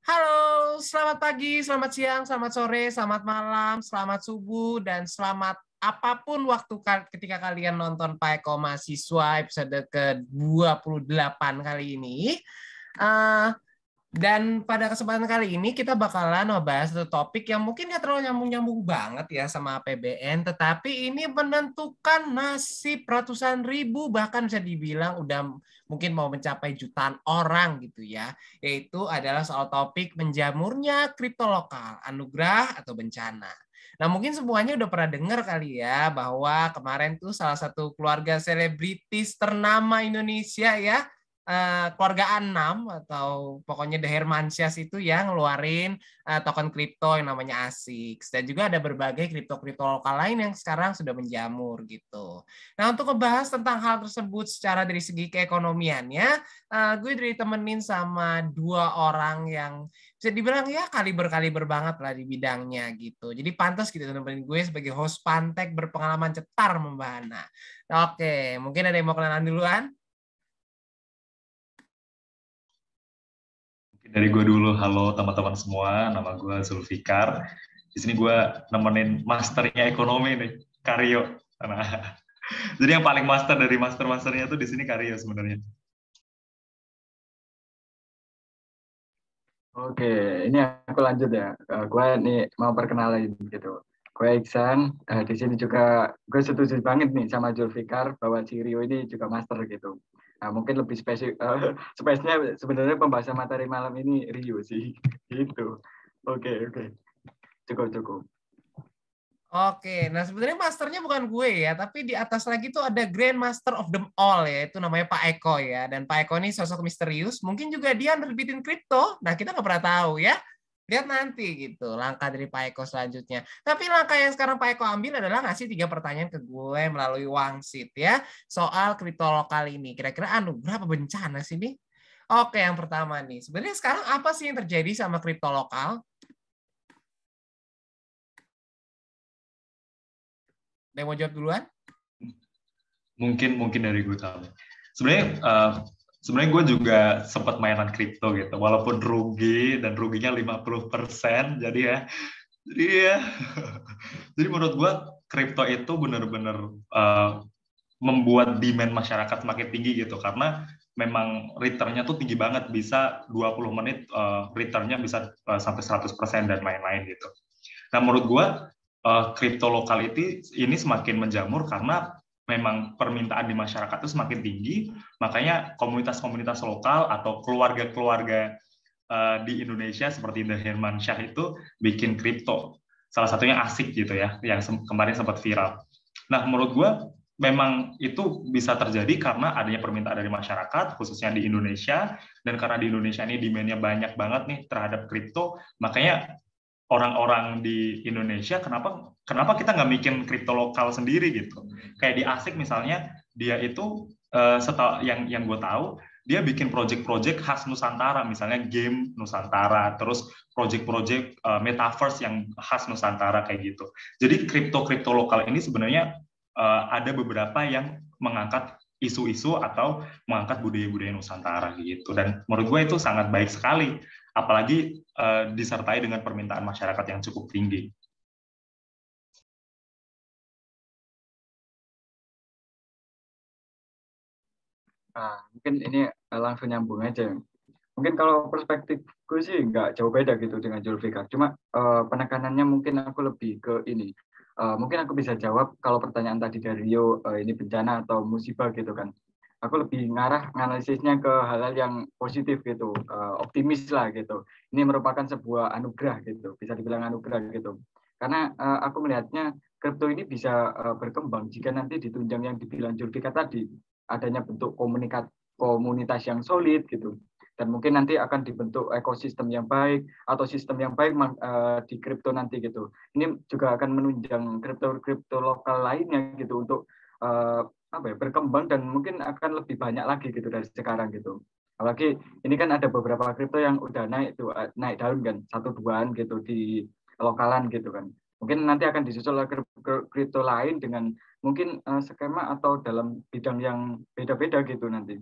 Halo, selamat pagi, selamat siang, selamat sore, selamat malam, selamat subuh, dan selamat apapun waktu ketika kalian nonton Pak Eko Mahasiswa episode ke-28 kali ini. Eh, dan pada kesempatan kali ini kita bakalan ngebahas satu topik yang mungkin gak terlalu nyambung-nyambung banget ya sama APBN, tetapi ini menentukan nasib ratusan ribu, bahkan bisa dibilang udah mungkin mau mencapai jutaan orang gitu ya, yaitu adalah soal topik menjamurnya kripto lokal, anugerah atau bencana. Nah, mungkin semuanya udah pernah dengar kali ya bahwa kemarin tuh salah satu keluarga selebritis ternama Indonesia ya, keluarga Anam atau pokoknya The Hermansyahs itu yang ngeluarin token kripto yang namanya ASIX, dan juga ada berbagai kripto-kripto lokal lain yang sekarang sudah menjamur gitu. Nah, untuk ngebahas tentang hal tersebut secara dari segi keekonomiannya, gue ditemenin sama dua orang yang bisa dibilang ya kaliber-kaliber banget lah di bidangnya gitu. Jadi pantas gitu temenin gue sebagai host Pantek berpengalaman cetar membahana. Oke, mungkin ada yang mau kenalan duluan? Dari gue dulu, halo teman-teman semua, nama gue Zulfikar. Di sini gue nemenin masternya ekonomi nih, Karyo. Nah, jadi yang paling master dari master-masternya tuh di sini Karyo sebenarnya. Oke, ini aku lanjut ya. Gue nih mau perkenalin gitu. Gue Iksan. Di sini juga gue setuju banget nih sama Julfikar bahwa si Rio ini juga master gitu. Nah, mungkin lebih spesinya sebenarnya pembahasan materi malam ini Rio sih, gitu. Oke, cukup cukup. Oke, nah sebenarnya masternya bukan gue ya, tapi di atas lagi tuh ada Grand Master of them all ya, itu namanya Pak Eko ya. Dan Pak Eko ini sosok misterius, mungkin juga dia nerbitin kripto, nah kita nggak pernah tahu ya. Lihat nanti gitu, langkah dari Pak Eko selanjutnya. Tapi langkah yang sekarang Pak Eko ambil adalah ngasih 3 pertanyaan ke gue melalui Wangsit ya, soal kripto lokal ini. Kira-kira anugerah apa bencana sih nih? Oke, yang pertama nih, sebenarnya sekarang apa sih yang terjadi sama kripto lokal? Ada yang mau jawab duluan? Mungkin dari gue tahu. Sebenarnya gue juga sempat mainan kripto gitu, walaupun rugi dan ruginya 50%, jadi ya, jadi menurut gue kripto itu benar-benar membuat demand masyarakat semakin tinggi gitu, karena memang return-nya tuh tinggi banget, bisa 20 menit return-nya bisa sampai 100% dan lain-lain gitu. Nah, menurut gue kripto lokal ini semakin menjamur karena memang permintaan di masyarakat itu semakin tinggi, makanya komunitas-komunitas lokal atau keluarga-keluarga di Indonesia seperti The Hermansyah itu bikin kripto. Salah satunya ASIC gitu ya, yang kemarin sempat viral. Nah, menurut gue memang itu bisa terjadi karena adanya permintaan dari masyarakat, khususnya di Indonesia, dan karena di Indonesia ini demand-nya banyak banget nih terhadap kripto, makanya orang-orang di Indonesia kenapa kita nggak bikin kripto lokal sendiri gitu. Kayak di ASIC misalnya, dia itu yang gue tahu, dia bikin project-project khas Nusantara, misalnya game Nusantara, terus project-project metaverse yang khas Nusantara kayak gitu. Jadi kripto-kripto lokal ini sebenarnya ada beberapa yang mengangkat isu-isu atau mengangkat budaya-budaya Nusantara gitu. Dan menurut gue itu sangat baik sekali, apalagi disertai dengan permintaan masyarakat yang cukup tinggi. Nah, mungkin ini langsung nyambung aja. Mungkin kalau perspektifku sih nggak jauh beda gitu dengan Julfikar. Cuma penekanannya mungkin aku lebih ke ini. Mungkin aku bisa jawab kalau pertanyaan tadi dari Rio, ini bencana atau musibah gitu kan. Aku lebih ngarah analisisnya ke hal-hal yang positif gitu, optimis lah gitu. Ini merupakan sebuah anugerah gitu, bisa dibilang anugerah gitu. Karena aku melihatnya kripto ini bisa berkembang jika nanti ditunjang yang dibilang Julfikar tadi, adanya bentuk komunitas yang solid gitu, dan mungkin nanti akan dibentuk ekosistem yang baik atau sistem yang baik di kripto nanti gitu. Ini juga akan menunjang kripto lokal lainnya gitu untuk berkembang dan mungkin akan lebih banyak lagi gitu dari sekarang gitu. Apalagi ini kan ada beberapa kripto yang udah naik daun kan, 1-2an gitu di lokalan gitu kan. Mungkin nanti akan disusul kripto lain dengan mungkin skema atau dalam bidang yang beda-beda gitu nanti.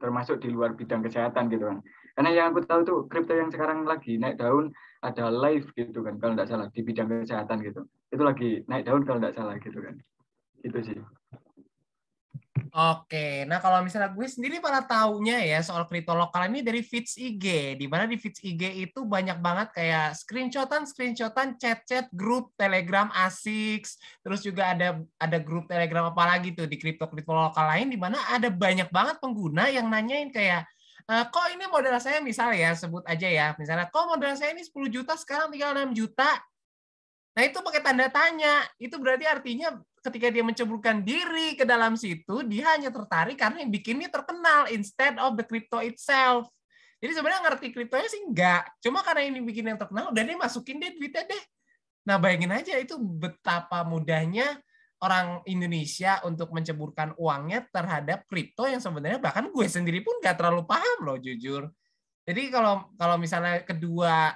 termasuk di luar bidang kesehatan gitu kan. Karena yang aku tahu tuh kripto yang sekarang lagi naik daun ada Live gitu kan kalau nggak salah di bidang kesehatan gitu. Itu lagi naik daun kalau nggak salah gitu kan. Gitu sih. Oke, nah kalau misalnya gue sendiri pada taunya ya soal kripto lokal ini dari feeds IG, di mana di feeds IG itu banyak banget kayak screenshotan, chat-chat grup Telegram ASICS, terus juga ada grup Telegram apa lagi tuh di kripto lokal lain di mana ada banyak banget pengguna yang nanyain kayak kok ini modal saya misalnya ya sebut aja ya, misalnya kok modal saya ini 10 juta sekarang tinggal 6 juta. Nah, itu pakai tanda tanya. Itu berarti artinya ketika dia menceburkan diri ke dalam situ, dia hanya tertarik karena yang bikinnya terkenal instead of the crypto itself. Jadi sebenarnya ngerti kriptonya sih enggak. Cuma karena ini bikin yang terkenal, udah deh masukin deh duitnya deh. Nah, bayangin aja itu betapa mudahnya orang Indonesia untuk menceburkan uangnya terhadap kripto yang sebenarnya bahkan gue sendiri pun nggak terlalu paham loh, jujur. Jadi kalau misalnya kedua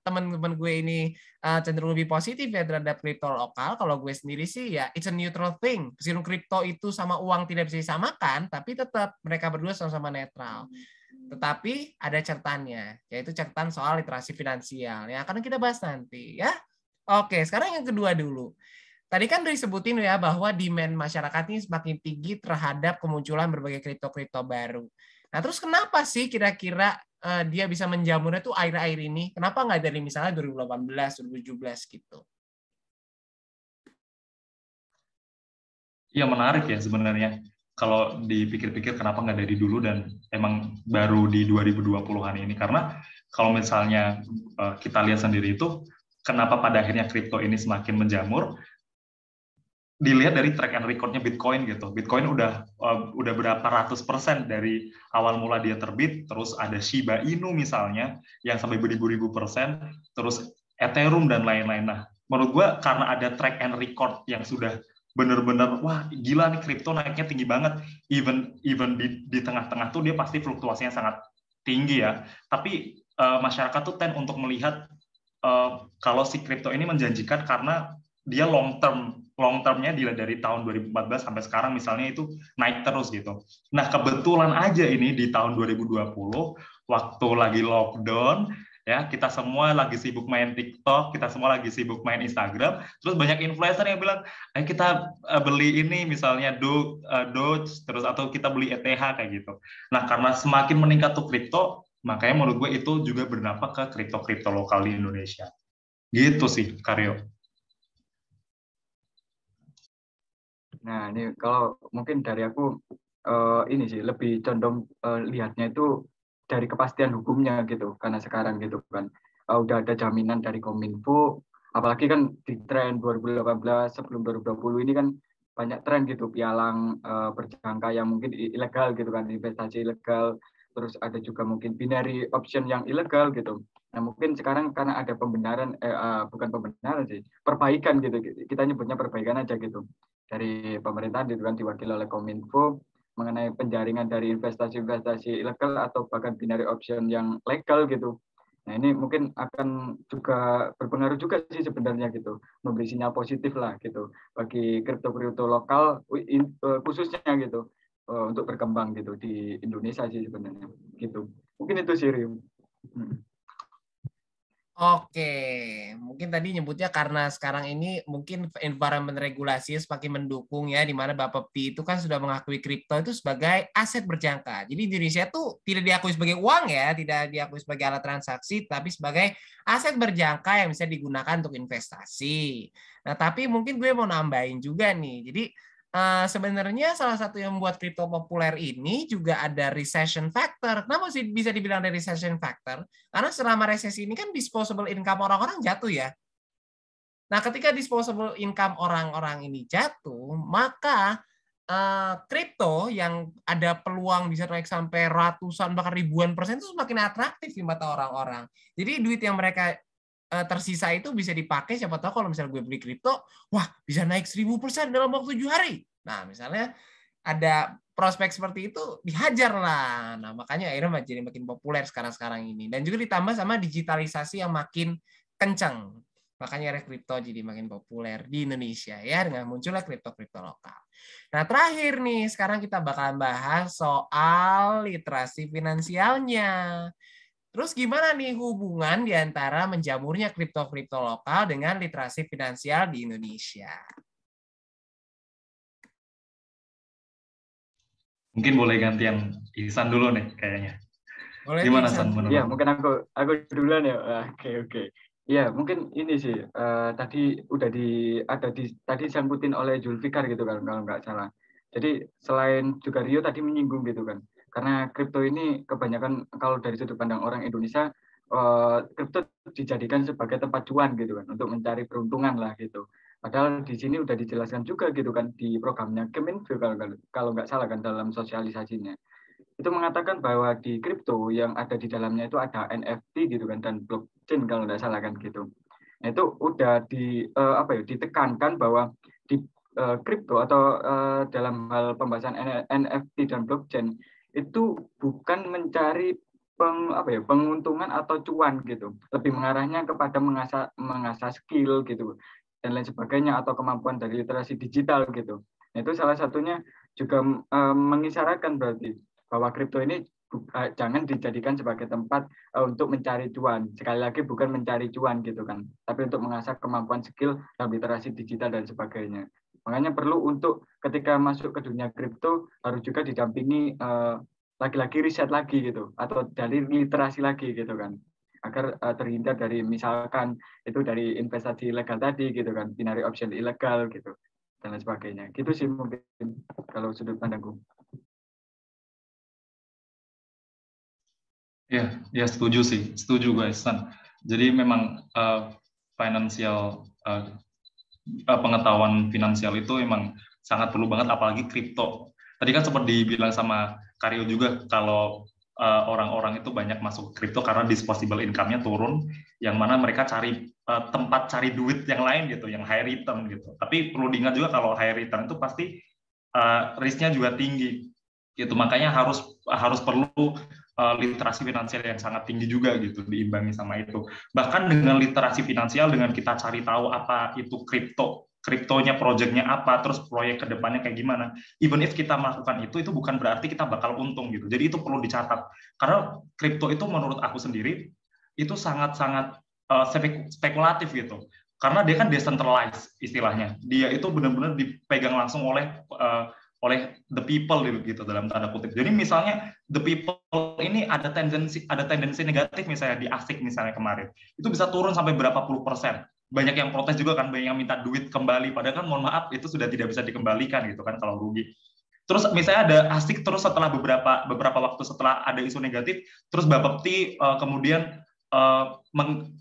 teman-teman gue ini cenderung lebih positif ya terhadap kripto lokal, kalau gue sendiri sih ya it's a neutral thing. Meskipun kripto itu sama uang tidak bisa disamakan, tapi tetap mereka berdua sama-sama netral. Tetapi ada catatannya, yaitu catatan soal literasi finansial. Ya, akan kita bahas nanti ya. Oke, sekarang yang kedua dulu. Tadi kan disebutin ya bahwa demand masyarakat ini semakin tinggi terhadap kemunculan berbagai kripto-kripto baru. Nah, terus kenapa sih kira-kira dia bisa menjamurnya tuh akhir-akhir ini? Kenapa nggak dari misalnya 2018, 2017 gitu? Iya menarik ya sebenarnya. Kalau dipikir-pikir kenapa nggak dari dulu dan emang baru di 2020-an ini. Karena kalau misalnya kita lihat sendiri itu, kenapa pada akhirnya kripto ini semakin menjamur, dilihat dari track and record-nya Bitcoin gitu. Bitcoin udah berapa ratus % dari awal mula dia terbit, terus ada Shiba Inu misalnya yang sampai beribu-ribu %, terus Ethereum dan lain-lain. Nah, menurut gue karena ada track and record yang sudah benar-benar wah gila nih kripto naiknya tinggi banget. Even di tengah-tengah tuh dia pasti fluktuasinya sangat tinggi ya. Tapi masyarakat tuh tend untuk melihat kalau si kripto ini menjanjikan karena dia long termnya dari tahun 2014 sampai sekarang misalnya itu naik terus gitu. Nah kebetulan aja ini di tahun 2020 waktu lagi lockdown ya kita semua lagi sibuk main TikTok, kita semua lagi sibuk main Instagram, terus banyak influencer yang bilang, ayo kita beli ini misalnya Doge terus atau kita beli ETH kayak gitu. Nah karena semakin meningkat tuh kripto, makanya menurut gue itu juga berdampak ke kripto lokal di Indonesia. Gitu sih, Karyo. Nah, ini kalau mungkin dari aku ini sih lebih condong lihatnya itu dari kepastian hukumnya gitu, karena sekarang gitu kan udah ada jaminan dari Kominfo, apalagi kan di tren 2018 sebelum 2020 ini kan banyak tren gitu pialang berjangka yang mungkin ilegal gitu kan, investasi ilegal, terus ada juga mungkin binary option yang ilegal gitu. Nah mungkin sekarang karena ada pembenaran, bukan pembenaran sih, perbaikan gitu, kita nyebutnya perbaikan aja gitu dari pemerintahan gitu kan diwakili oleh Kominfo mengenai penjaringan dari investasi-investasi ilegal atau bahkan binary option yang legal gitu. Nah ini mungkin akan juga berpengaruh juga sih sebenarnya gitu, memberi sinyal positif lah gitu bagi kripto-kripto lokal khususnya gitu untuk berkembang gitu di Indonesia sih sebenarnya gitu. Mungkin itu sih Rim. Oke, mungkin tadi nyebutnya karena sekarang ini mungkin environment regulasi semakin mendukung ya, di mana Bapepti itu kan sudah mengakui kripto itu sebagai aset berjangka. Jadi di Indonesia itu tidak diakui sebagai uang ya, tidak diakui sebagai alat transaksi, tapi sebagai aset berjangka yang bisa digunakan untuk investasi. Nah, tapi mungkin gue mau nambahin juga nih. Jadi sebenarnya salah satu yang membuat kripto populer ini juga ada recession factor. Kenapa sih bisa dibilang ada recession factor? Karena selama resesi ini kan disposable income orang-orang jatuh ya. Nah, ketika disposable income orang-orang ini jatuh, maka kripto yang ada peluang bisa naik sampai ratusan bahkan ribuan persen itu semakin atraktif di mata orang-orang. Jadi duit yang mereka tersisa itu bisa dipakai, siapa tahu kalau misalnya gue beli kripto, wah bisa naik 1000% dalam waktu 7 hari. Nah, misalnya ada prospek seperti itu, dihajar lah. Nah, makanya akhirnya jadi makin populer sekarang-sekarang ini. Dan juga ditambah sama digitalisasi yang makin kencang. Makanya kripto jadi makin populer di Indonesia ya dengan munculnya kripto-kripto lokal. Nah, terakhir nih, sekarang kita bakalan bahas soal literasi finansialnya. Terus gimana nih hubungan di antara menjamurnya kripto-kripto lokal dengan literasi finansial di Indonesia? Mungkin boleh gantian Ihsan dulu nih kayaknya. Boleh nih, Gimana San Ya, menurut? mungkin aku duluan ya. Oke. Ya, mungkin ini sih tadi udah tadi disebutin oleh Julfikar gitu kan kalau nggak salah. Jadi selain juga Rio tadi menyinggung gitu kan. Karena kripto ini kebanyakan kalau dari sudut pandang orang Indonesia kripto dijadikan sebagai tempat cuan gitu kan untuk mencari peruntungan lah gitu. Padahal di sini udah dijelaskan juga gitu kan di programnya Kemenfo kalau nggak salah kan dalam sosialisasinya. Itu mengatakan bahwa di kripto yang ada di dalamnya itu ada NFT gitu kan dan blockchain kalau nggak salah kan gitu. Nah, itu udah ditekankan bahwa di kripto atau dalam hal pembahasan NFT dan blockchain itu bukan mencari penguntungan atau cuan gitu. Lebih mengarahnya kepada mengasah skill gitu dan lain sebagainya atau kemampuan dari literasi digital gitu. Nah, itu salah satunya juga mengisyaratkan berarti bahwa kripto ini jangan dijadikan sebagai tempat untuk mencari cuan. Sekali lagi bukan mencari cuan gitu kan, tapi untuk mengasah kemampuan skill dan literasi digital dan sebagainya. Makanya perlu untuk ketika masuk ke dunia kripto harus juga didampingi lagi-lagi riset lagi gitu atau dari literasi lagi gitu kan agar terhindar dari misalkan itu dari investasi ilegal tadi gitu kan, binary option ilegal gitu dan lain sebagainya. Gitu sih mungkin kalau sudut pandangku. Ya setuju sih, setuju guys. San. Jadi memang financial pengetahuan finansial itu memang sangat perlu banget, apalagi kripto. Tadi kan sempat dibilang sama Karyo juga kalau orang-orang itu banyak masuk kripto karena disposable income-nya turun, yang mana mereka cari tempat cari duit yang lain gitu, yang high return gitu. Tapi perlu diingat juga kalau high return itu pasti risk-nya juga tinggi gitu, makanya harus perlu literasi finansial yang sangat tinggi juga gitu, diimbangi sama itu. Bahkan dengan literasi finansial, dengan kita cari tahu apa itu kriptonya, projectnya apa, terus proyek kedepannya kayak gimana, even if kita melakukan itu bukan berarti kita bakal untung gitu. Jadi itu perlu dicatat, karena kripto itu menurut aku sendiri itu sangat-sangat spekulatif gitu, karena dia kan decentralized istilahnya, dia itu benar-benar dipegang langsung oleh the people gitu dalam tanda kutip. Jadi misalnya the people ini ada tendensi negatif misalnya di ASIC misalnya kemarin, itu bisa turun sampai berapa puluh persen. Banyak yang protes juga kan, banyak yang minta duit kembali, padahal kan mohon maaf itu sudah tidak bisa dikembalikan gitu kan kalau rugi. Terus misalnya ada ASIC, terus setelah beberapa waktu setelah ada isu negatif, terus Bapepti kemudian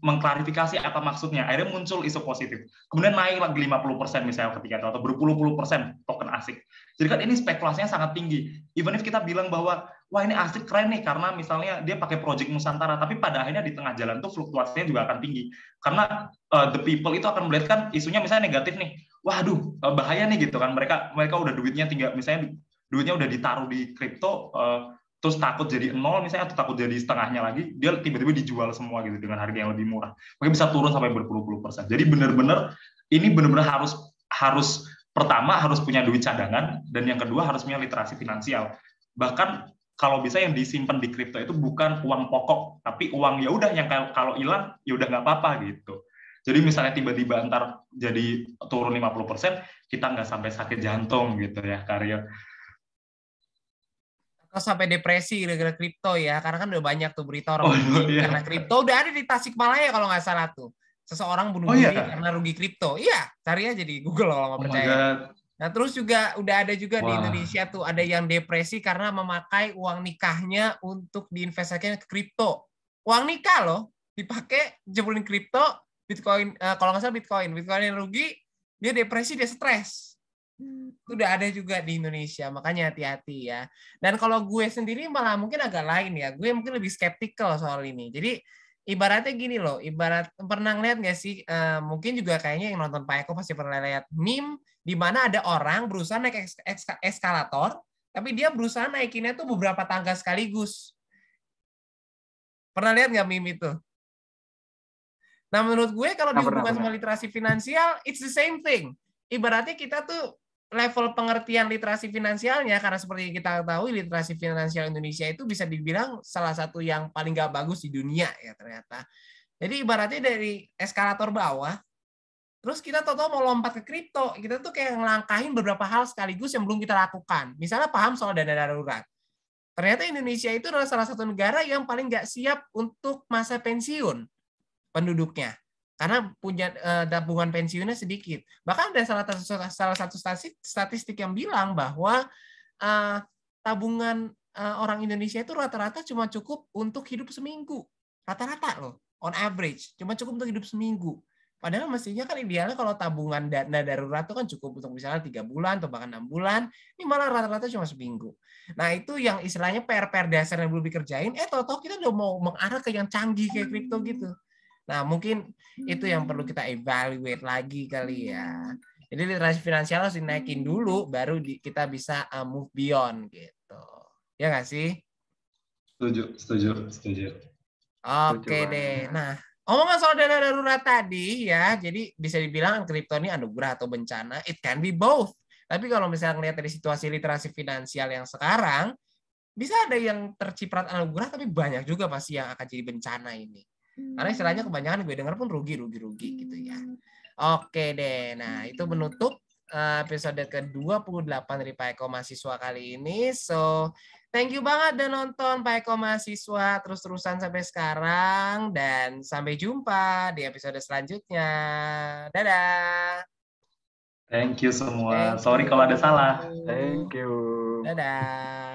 mengklarifikasi apa maksudnya, akhirnya muncul isu positif, kemudian naik lagi 50% misalnya ketika itu, atau berpuluh-puluh persen token ASIC. Jadi kan ini spekulasinya sangat tinggi. Even if kita bilang bahwa wah ini ASIC keren nih karena misalnya dia pakai project Nusantara, tapi pada akhirnya di tengah jalan tuh fluktuasinya juga akan tinggi, karena the people itu akan melihat kan isunya misalnya negatif nih, waduh bahaya nih gitu kan, mereka udah duitnya tinggal, misalnya duitnya udah ditaruh di kripto, terus takut jadi nol misalnya, atau takut jadi setengahnya lagi, dia tiba-tiba dijual semua gitu dengan harga yang lebih murah, mungkin bisa turun sampai berpuluh-puluh persen. Jadi benar-benar harus pertama harus punya duit cadangan, dan yang kedua harus punya literasi finansial. Bahkan kalau bisa yang disimpan di kripto itu bukan uang pokok, tapi uang ya udah yang kalau hilang ya udah nggak apa-apa gitu. Jadi misalnya tiba-tiba antar jadi turun 50%, kita nggak sampai sakit jantung gitu ya, Karyo. Atau sampai depresi gara-gara kripto ya, karena kan udah banyak tuh berita orang bunuh diri karena kripto. Udah ada di Tasikmalaya kalau nggak salah tuh, seseorang bunuh diri karena rugi kripto. Iya, cari aja di Google kalau nggak percaya. Nah terus juga udah ada juga di Indonesia tuh ada yang depresi karena memakai uang nikahnya untuk diinvestasikan ke kripto. Uang nikah loh dipakai jebulin kripto, Bitcoin, kalau nggak salah Bitcoin yang rugi, dia depresi, dia stres. Udah ada juga di Indonesia, makanya hati-hati ya. Dan kalau gue sendiri malah mungkin agak lain ya, gue mungkin lebih skeptikal soal ini. Jadi ibaratnya gini loh, ibarat pernah ngeliat nggak sih, mungkin juga kayaknya yang nonton Pak Eko pasti pernah lihat meme di mana ada orang berusaha naik eskalator, tapi dia berusaha naikinnya tuh beberapa tangga sekaligus. Pernah lihat nggak meme itu? Nah, menurut gue kalau dihubungkan Pernah. sama literasi finansial, it's the same thing. Ibaratnya kita tuh level pengertian literasi finansialnya, karena seperti kita tahu literasi finansial Indonesia itu bisa dibilang salah satu yang paling nggak bagus di dunia ya ternyata. Jadi ibaratnya dari eskalator bawah, terus kita tahu mau lompat ke kripto, kita tuh kayak ngelangkahin beberapa hal sekaligus yang belum kita lakukan. Misalnya paham soal dana darurat. Ternyata Indonesia itu adalah salah satu negara yang paling nggak siap untuk masa pensiun penduduknya. Karena punya tabungan pensiunnya sedikit. Bahkan ada salah satu statistik yang bilang bahwa tabungan orang Indonesia itu rata-rata cuma cukup untuk hidup seminggu. Rata-rata loh, on average. Cuma cukup untuk hidup seminggu. Padahal mestinya kan idealnya kalau tabungan dana darurat itu kan cukup untuk misalnya 3 bulan atau bahkan 6 bulan. Ini malah rata-rata cuma seminggu. Nah itu yang istilahnya PR dasar yang belum dikerjain. Tahu-tahu kita udah mau mengarah ke yang canggih kayak kripto gitu. Nah mungkin itu yang perlu kita evaluate lagi kali ya. Jadi literasi finansial harus dinaikin dulu, baru kita bisa move beyond gitu. Ya nggak sih? Setuju. Oke deh. Nah, omongan soal dana darurat tadi ya, jadi bisa dibilang kripto ini anugerah atau bencana. It can be both. Tapi kalau misalnya ngelihat dari situasi literasi finansial yang sekarang, bisa ada yang terciprat anugerah, tapi banyak juga pasti yang akan jadi bencana ini. Karena istilahnya kebanyakan gue dengar pun rugi gitu ya. Oke deh. Nah, itu menutup episode ke-28 dari Pak Eko Mahasiswa kali ini. So, thank you banget udah nonton Pak Eko Mahasiswa terus-terusan sampai sekarang. Dan sampai jumpa di episode selanjutnya. Dadah. Thank you semua. Sorry kalau ada salah. Thank you. Dadah.